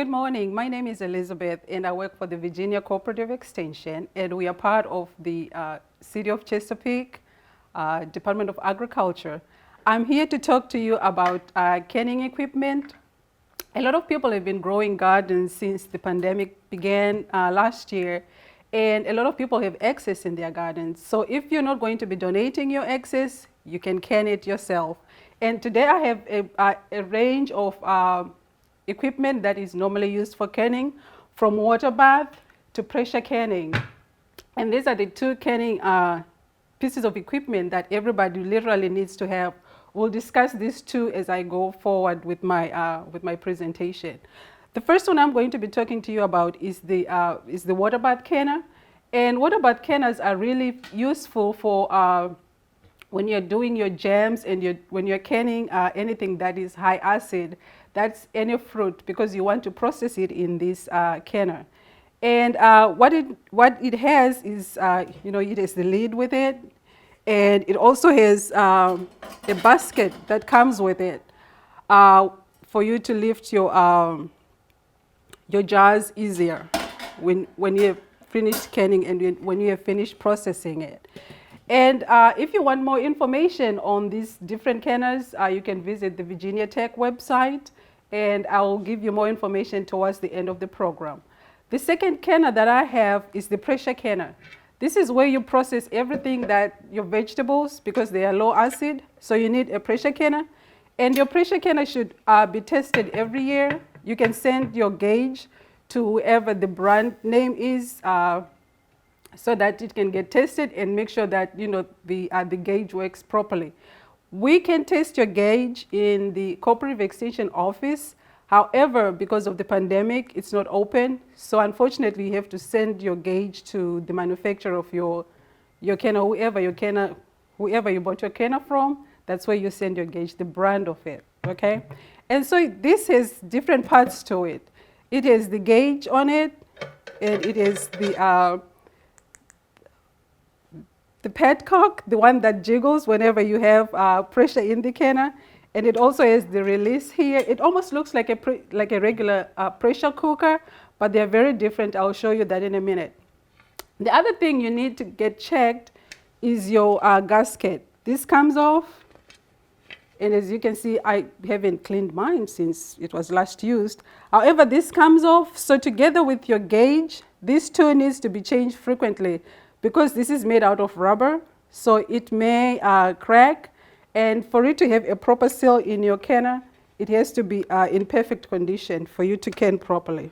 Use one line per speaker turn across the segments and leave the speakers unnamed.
Good morning. My name is Elizabeth, and I work for the Virginia Cooperative Extension, and we are part of the City of Chesapeake Department of Agriculture. I'm here to talk to you about canning equipment. A lot of people have been growing gardens since the pandemic began last year, and a lot of people have excess in their gardens. So if you're not going to be donating your excess, you can can it yourself. And today I have a range of equipment that is normally used for canning, from water bath to pressure canning. And these are the two canning pieces of equipment that everybody literally needs to have. We'll discuss these two as I go forward with my presentation. The first one I'm going to be talking to you about is the water bath canner. And water bath canners are really useful for when you're doing your jams and when you're canning anything that is high acid. That's any fruit, because you want to process it in this canner. And what it has is, it has the lid with it, and it also has a basket that comes with it for you to lift your jars easier when you have finished canning and when you have finished processing it. And if you want more information on these different canners, you can visit the Virginia Tech website, and I will give you more information towards the end of the program. The second canner that I have is the pressure canner. This is where you process everything that your vegetables, because they are low acid, so you need a pressure canner. And your pressure canner should be tested every year. You can send your gauge to whoever the brand name is, so that it can get tested and make sure that the gauge works properly. We can test your gauge in the Cooperative Extension office. However, because of the pandemic, it's not open. So unfortunately, you have to send your gauge to the manufacturer of your canner, whoever you bought your canner from. That's where you send your gauge, the brand of it, okay? And so this has different parts to it. It has the gauge on it, and it is the petcock, the one that jiggles whenever you have pressure in the canner. And it also has the release here. It almost looks like a regular pressure cooker, but they're very different. I'll show you that in a minute. The other thing you need to get checked is your gasket. This comes off. And as you can see, I haven't cleaned mine since it was last used. However, this comes off. So together with your gauge, this too needs to be changed frequently, because this is made out of rubber, so it may crack. And for it to have a proper seal in your canner, it has to be in perfect condition for you to can properly.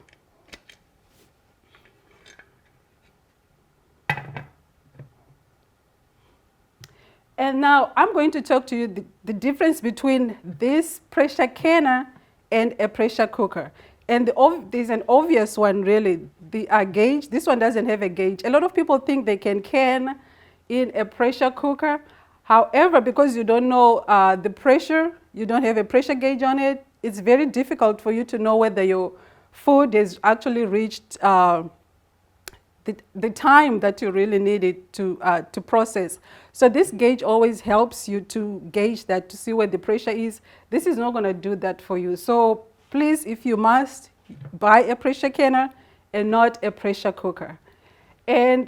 And now I'm going to talk to you the difference between this pressure canner and a pressure cooker. And there's an obvious one, really. The gauge, this one doesn't have a gauge. A lot of people think they can in a pressure cooker. However, because you don't know the pressure, you don't have a pressure gauge on it, it's very difficult for you to know whether your food has actually reached the time that you really need it to process. So this gauge always helps you to gauge that, to see where the pressure is. This is not going to do that for you. So please, if you must, buy a pressure canner and not a pressure cooker. And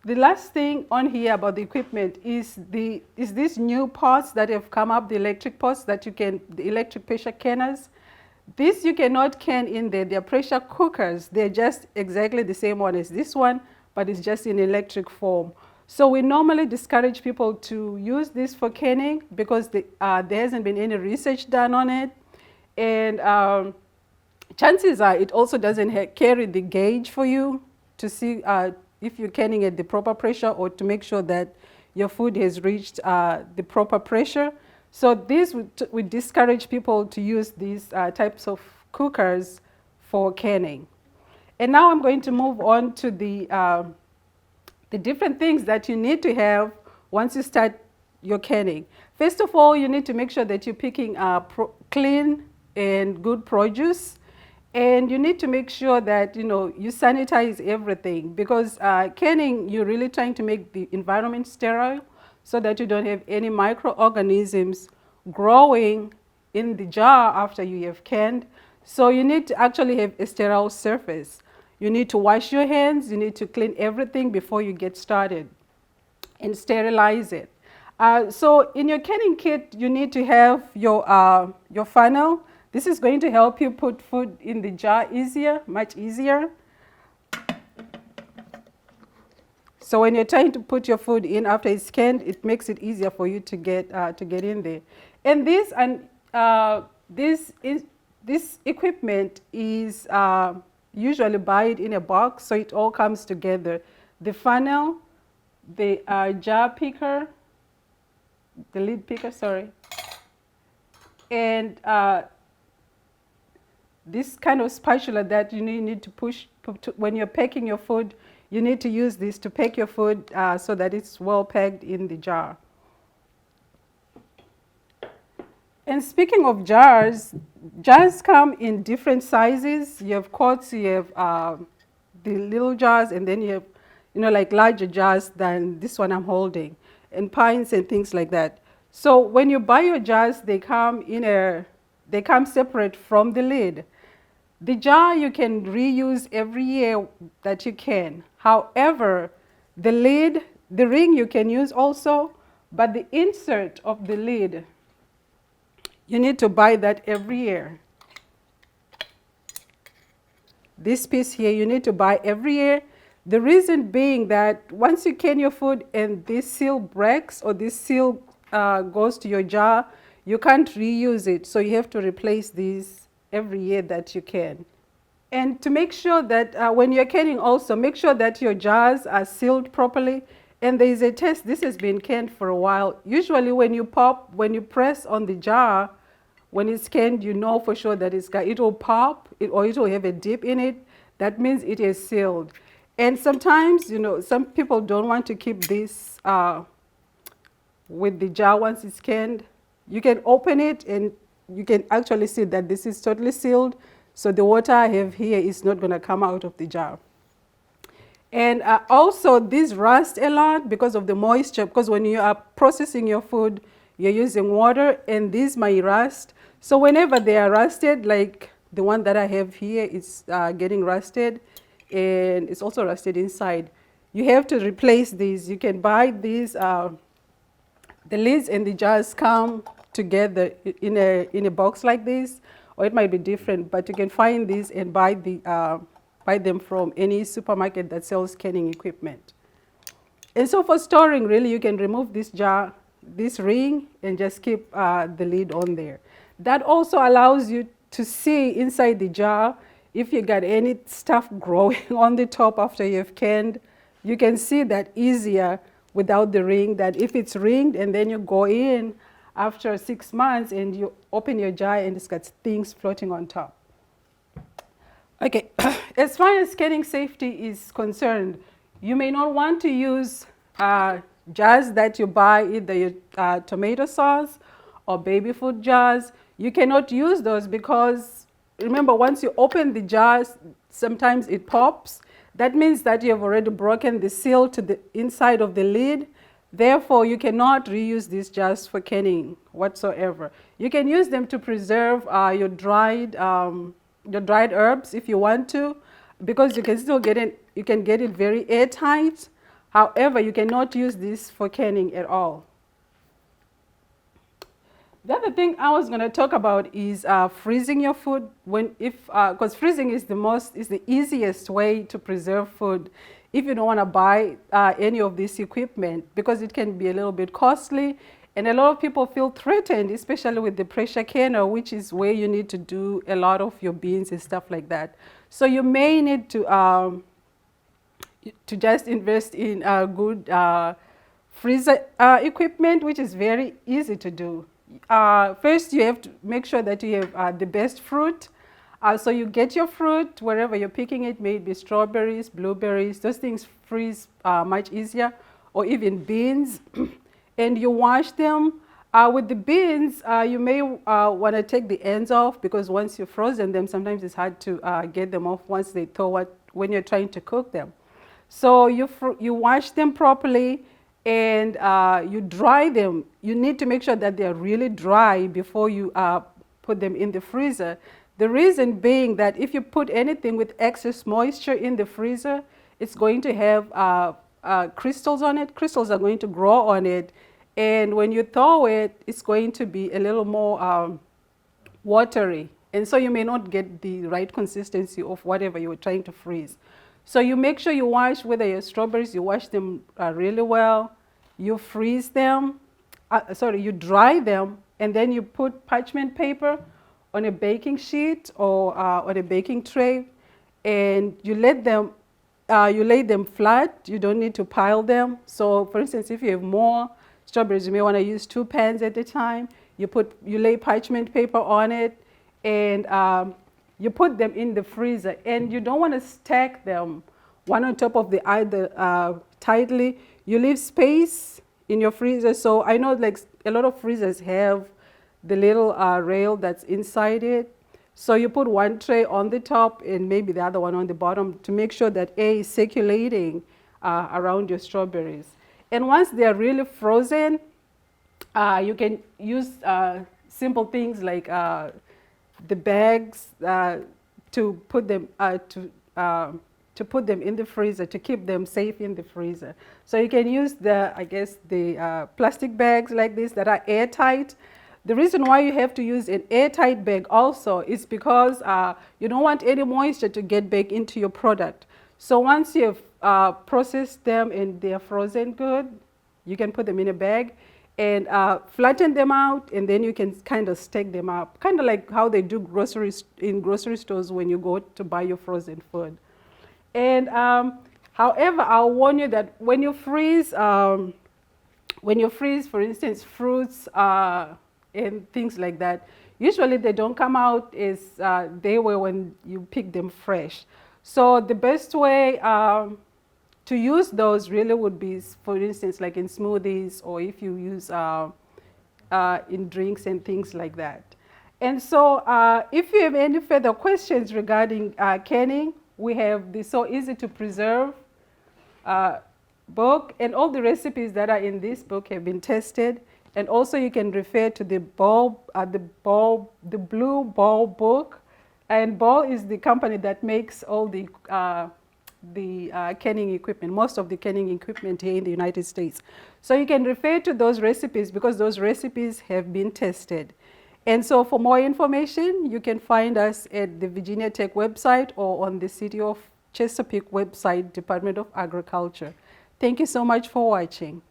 the last thing on here about the equipment is these new pots that have come up, the electric pots the electric pressure canners. This you cannot can in there. They're pressure cookers. They're just exactly the same one as this one, but it's just in electric form. So we normally discourage people to use this for canning, because there hasn't been any research done on it. And chances are it also doesn't carry the gauge for you to see if you're canning at the proper pressure, or to make sure that your food has reached the proper pressure. So we discourage people to use these types of cookers for canning. And now I'm going to move on to the different things that you need to have once you start your canning. First of all, you need to make sure that you're picking clean and good produce. And you need to make sure that you sanitize everything, because canning, you're really trying to make the environment sterile so that you don't have any microorganisms growing in the jar after you have canned. So you need to actually have a sterile surface. You need to wash your hands, you need to clean everything before you get started and sterilize it. So in your canning kit, you need to have your funnel. This is going to help you put food in the jar easier, much easier. So when you're trying to put your food in after it's canned, it makes it easier for you to get in there. And this equipment is usually buy it in a box, so it all comes together. The funnel, the jar picker, the lid picker, sorry, and this kind of spatula that you need to push when you're packing your food. You need to use this to pack your food so that it's well packed in the jar. And speaking of jars, jars come in different sizes. You have quarts, you have the little jars, and then you have, like larger jars than this one I'm holding, and pints and things like that. So when you buy your jars, they come separate from the lid. The jar you can reuse every year that you can. However, the lid, the ring you can use also, but the insert of the lid, you need to buy that every year. This piece here you need to buy every year. The reason being that once you can your food and this seal breaks or this seal goes to your jar, you can't reuse it. So you have to replace these every year that you can. And to make sure that when you're canning also, make sure that your jars are sealed properly. And there is a test, this has been canned for a while. Usually when you press on the jar, when it's canned, you know for sure that it will pop or it will have a dip in it. That means it is sealed. And sometimes, some people don't want to keep this with the jar once it's canned. You can open it and you can actually see that this is totally sealed. So the water I have here is not going to come out of the jar. And also these rust a lot because of the moisture, because when you are processing your food, you're using water and these might rust. So whenever they are rusted, like the one that I have here is getting rusted and it's also rusted inside, you have to replace these. You can buy these, the lids and the jars come together in a box like this, or it might be different, but you can find these and buy them from any supermarket that sells canning equipment. And so for storing, really, you can remove this jar, this ring, and just keep the lid on there. That also allows you to see inside the jar if you got any stuff growing on the top after you've canned. You can see that easier without the ring, that if it's ringed and then you go in after 6 months and you open your jar and it's got things floating on top. Okay, as far as canning safety is concerned, you may not want to use jars that you buy, either your tomato sauce or baby food jars. You cannot use those because, remember, once you open the jars, sometimes it pops. That means that you have already broken the seal to the inside of the lid. Therefore, you cannot reuse these jars for canning whatsoever. You can use them to preserve your dried herbs if you want to, because you can still get it. You can get it very airtight. However, you cannot use this for canning at all. The other thing I was going to talk about is freezing your food. Because freezing is the easiest way to preserve food if you don't want to buy any of this equipment, because it can be a little bit costly, and a lot of people feel threatened, especially with the pressure canner, which is where you need to do a lot of your beans and stuff like that. So you may need to just invest in good freezer equipment, which is very easy to do. First, you have to make sure that you have the best fruit. So you get your fruit wherever you're picking it, maybe strawberries, blueberries, those things freeze much easier, or even beans. And you wash them. With the beans, you may want to take the ends off, because once you've frozen them, sometimes it's hard to get them off once they thaw when you're trying to cook them. So you wash them properly and you dry them. You need to make sure that they're really dry before you put them in the freezer. The reason being that if you put anything with excess moisture in the freezer, it's going to have crystals on it. Crystals are going to grow on it. And when you thaw it, it's going to be a little more watery. And so you may not get the right consistency of whatever you were trying to freeze. So you make sure you wash, whether your strawberries, you wash them really well. You freeze them, you dry them, and then you put parchment paper on a baking sheet or on a baking tray, and you lay them flat. You don't need to pile them. So for instance, if you have more strawberries, you may want to use 2 pans at a time. You lay parchment paper on it, and you put them in the freezer, and you don't want to stack them one on top of the other tightly. You leave space in your freezer. So I know like a lot of freezers have the little rail that's inside it. So you put one tray on the top and maybe the other one on the bottom to make sure that air is circulating around your strawberries. And once they're really frozen, you can use simple things like the bags to put them in the freezer, to keep them safe in the freezer. So you can use the plastic bags like this that are airtight. The reason why you have to use an airtight bag also is because you don't want any moisture to get back into your product. So once you've processed them and they're frozen good, you can put them in a bag and flatten them out, and then you can kind of stack them up, kind of like how they do in grocery stores when you go to buy your frozen food. And however, I'll warn you that when you freeze, for instance, fruits and things like that, usually they don't come out as they were when you pick them fresh. So the best way to use those really would be, for instance, like in smoothies, or if you use in drinks and things like that. And so if you have any further questions regarding canning, we have the So Easy to Preserve book, and all the recipes that are in this book have been tested. And also you can refer to the Blue Ball book. And Ball is the company that makes all the canning equipment, most of the canning equipment here in the United States. So you can refer to those recipes because those recipes have been tested. And so for more information, you can find us at the Virginia Tech website or on the City of Chesapeake website, Department of Agriculture. Thank you so much for watching.